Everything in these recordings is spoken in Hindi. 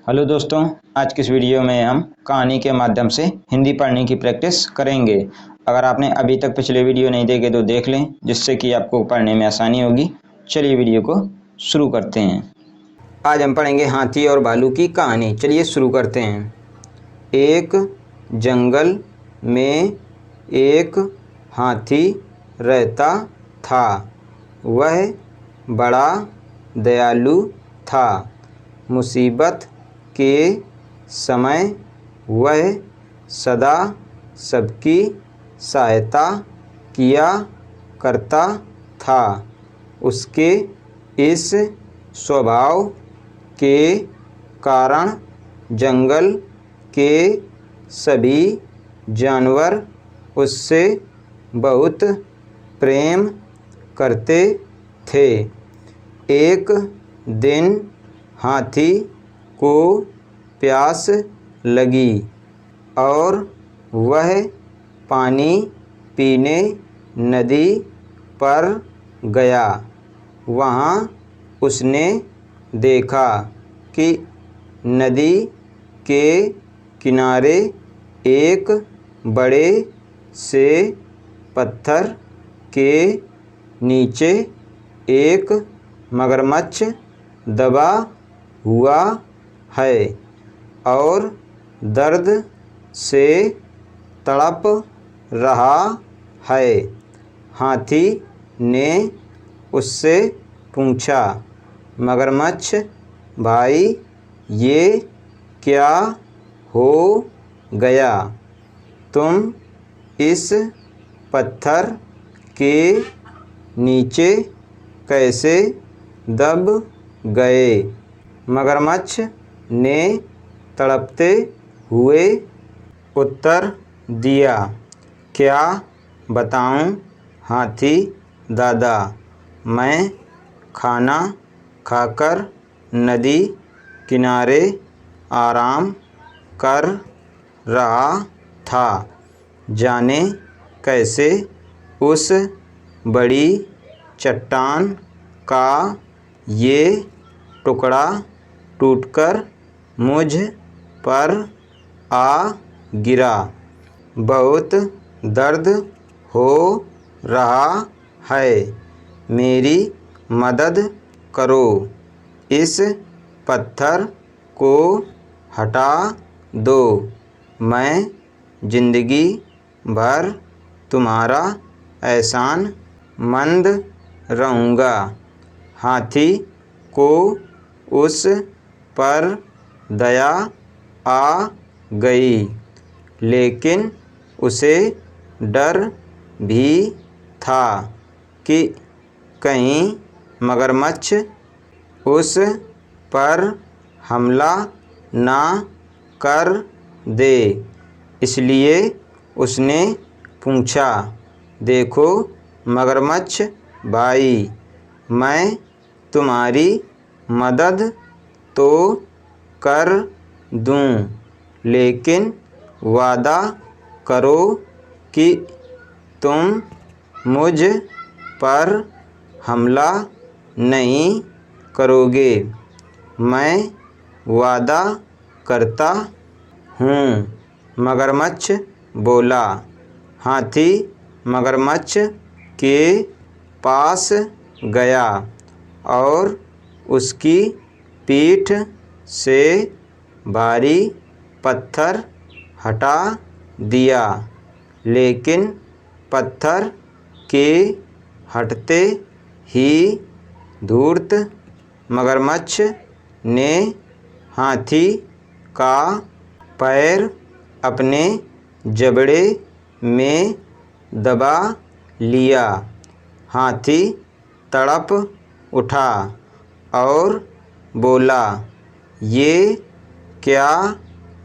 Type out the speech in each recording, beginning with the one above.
हेलो दोस्तों, आज की इस वीडियो में हम कहानी के माध्यम से हिंदी पढ़ने की प्रैक्टिस करेंगे। अगर आपने अभी तक पिछले वीडियो नहीं देखे तो देख लें, जिससे कि आपको पढ़ने में आसानी होगी। चलिए वीडियो को शुरू करते हैं। आज हम पढ़ेंगे हाथी और भालू की कहानी। चलिए शुरू करते हैं। एक जंगल में एक हाथी रहता था। वह बड़ा दयालु था। मुसीबत के समय वह सदा सबकी सहायता किया करता था। उसके इस स्वभाव के कारण जंगल के सभी जानवर उससे बहुत प्रेम करते थे। एक दिन हाथी को प्यास लगी और वह पानी पीने नदी पर गया। वहाँ उसने देखा कि नदी के किनारे एक बड़े से पत्थर के नीचे एक मगरमच्छ दबा हुआ है और दर्द से तड़प रहा है। हाथी ने उससे पूछा, मगरमच्छ भाई, ये क्या हो गया? तुम इस पत्थर के नीचे कैसे दब गए? मगरमच्छ ने तड़पते हुए उत्तर दिया, क्या बताऊं हाथी दादा, मैं खाना खाकर नदी किनारे आराम कर रहा था। जाने कैसे उस बड़ी चट्टान का ये टुकड़ा टूटकर मुझ पर आ गिरा। बहुत दर्द हो रहा है। मेरी मदद करो। इस पत्थर को हटा दो। मैं जिंदगी भर तुम्हारा एहसान मंद रहूँगा। हाथी को उस पर दया आ गई, लेकिन उसे डर भी था कि कहीं मगरमच्छ उस पर हमला ना कर दे। इसलिए उसने पूछा, देखो मगरमच्छ भाई, मैं तुम्हारी मदद तो कर दूं, लेकिन वादा करो कि तुम मुझ पर हमला नहीं करोगे। मैं वादा करता हूँ, मगरमच्छ बोला। हाथी मगरमच्छ के पास गया और उसकी पीठ से भारी पत्थर हटा दिया, लेकिन पत्थर के हटते ही धूर्त मगरमच्छ ने हाथी का पैर अपने जबड़े में दबा लिया। हाथी तड़प उठा और बोला, ये क्या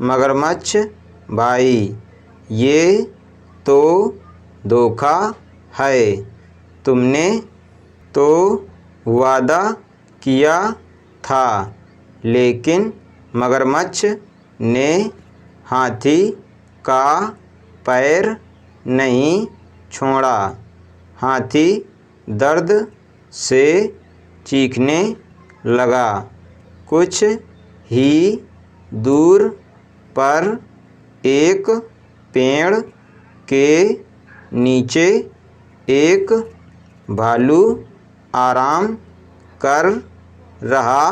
मगरमच्छ भाई, ये तो धोखा है। तुमने तो वादा किया था। लेकिन मगरमच्छ ने हाथी का पैर नहीं छोड़ा। हाथी दर्द से चीखने लगा। कुछ ही दूर पर एक पेड़ के नीचे एक भालू आराम कर रहा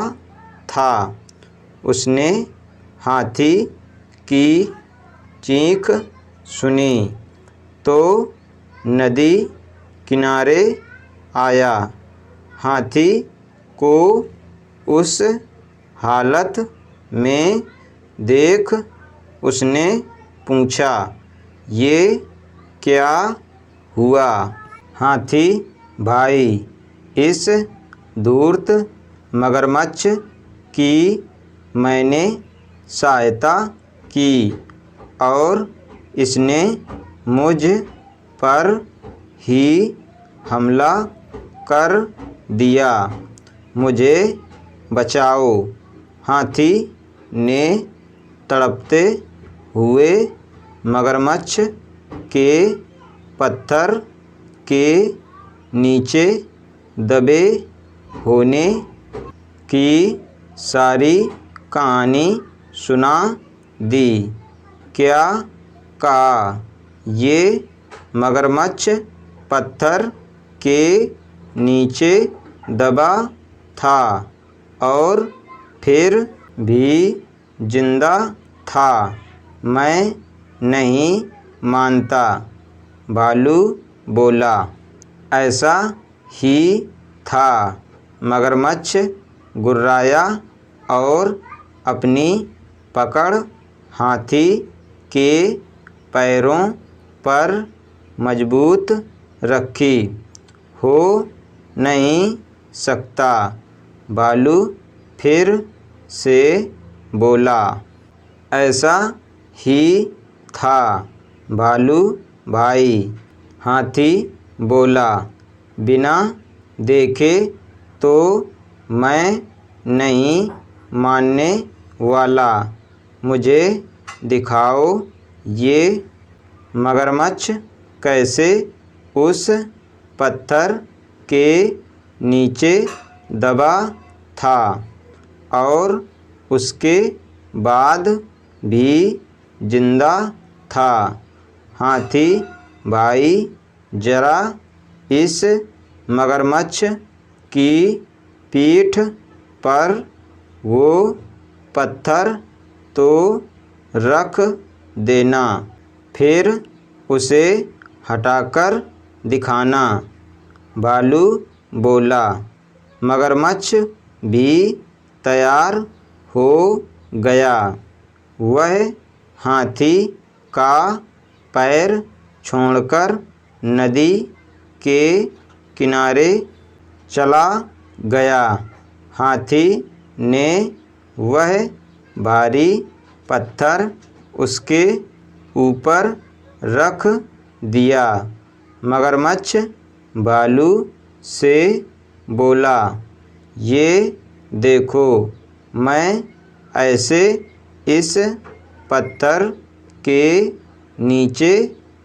था। उसने हाथी की चीख सुनी तो नदी किनारे आया। हाथी को उस हालत में देख उसने पूछा, ये क्या हुआ? हाथी भाई, इस धूर्त मगरमच्छ की मैंने सहायता की और इसने मुझ पर ही हमला कर दिया। मुझे बचाओ। हाथी ने तड़पते हुए मगरमच्छ के पत्थर के नीचे दबे होने की सारी कहानी सुना दी। क्या कहा? ये मगरमच्छ पत्थर के नीचे दबा था और फिर भी जिंदा था। मैं नहीं मानता, भालू बोला। ऐसा ही था। मगरमच्छ गुर्राया और अपनी पकड़ हाथी के पैरों पर मजबूत रखी। हो नहीं सकता, भालू फिर से बोला। ऐसा ही था भालू भाई, हाथी बोला। बिना देखे तो मैं नहीं मानने वाला। मुझे दिखाओ ये मगरमच्छ कैसे उस पत्थर के नीचे दबा था और उसके बाद भी जिंदा था। हाथी भाई, जरा इस मगरमच्छ की पीठ पर वो पत्थर तो रख देना, फिर उसे हटाकर दिखाना, भालू बोला। मगरमच्छ भी तैयार हो गया। वह हाथी का पैर छोड़कर नदी के किनारे चला गया। हाथी ने वह भारी पत्थर उसके ऊपर रख दिया। मगरमच्छ भालू से बोला, ये देखो, मैं ऐसे इस पत्थर के नीचे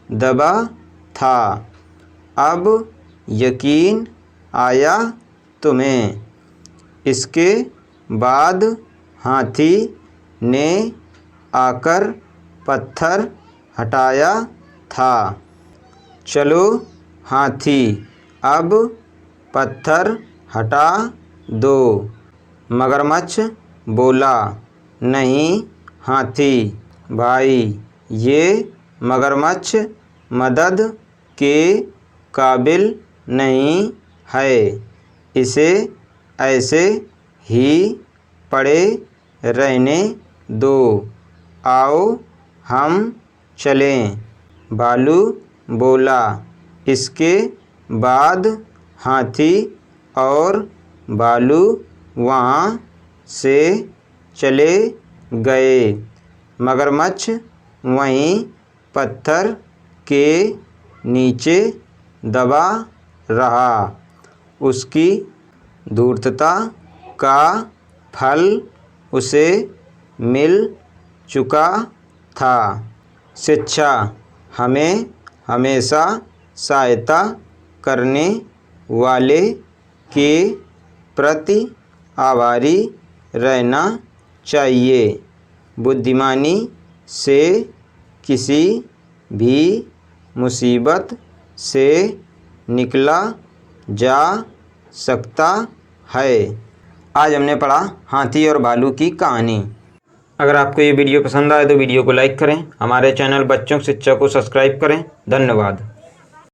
दबा था। अब यकीन आया तुम्हें? इसके बाद हाथी ने आकर पत्थर हटाया था। चलो हाथी, अब पत्थर हटा दो। मगरमच्छ बोला, नहीं हाथी भाई, ये मगरमच्छ मदद के काबिल नहीं है। इसे ऐसे ही पड़े रहने दो। आओ हम चलें, भालू बोला। इसके बाद हाथी और भालू वहाँ से चले गए। मगरमच्छ वहीं पत्थर के नीचे दबा रहा। उसकी धूर्तता का फल उसे मिल चुका था। शिक्षा हमें हमेशा सहायता करने वाले के प्रति आभारी रहना चाहिए। बुद्धिमानी से किसी भी मुसीबत से निकला जा सकता है। आज हमने पढ़ा हाथी और भालू की कहानी। अगर आपको ये वीडियो पसंद आए तो वीडियो को लाइक करें, हमारे चैनल बच्चों की शिक्षा को सब्सक्राइब करें। धन्यवाद।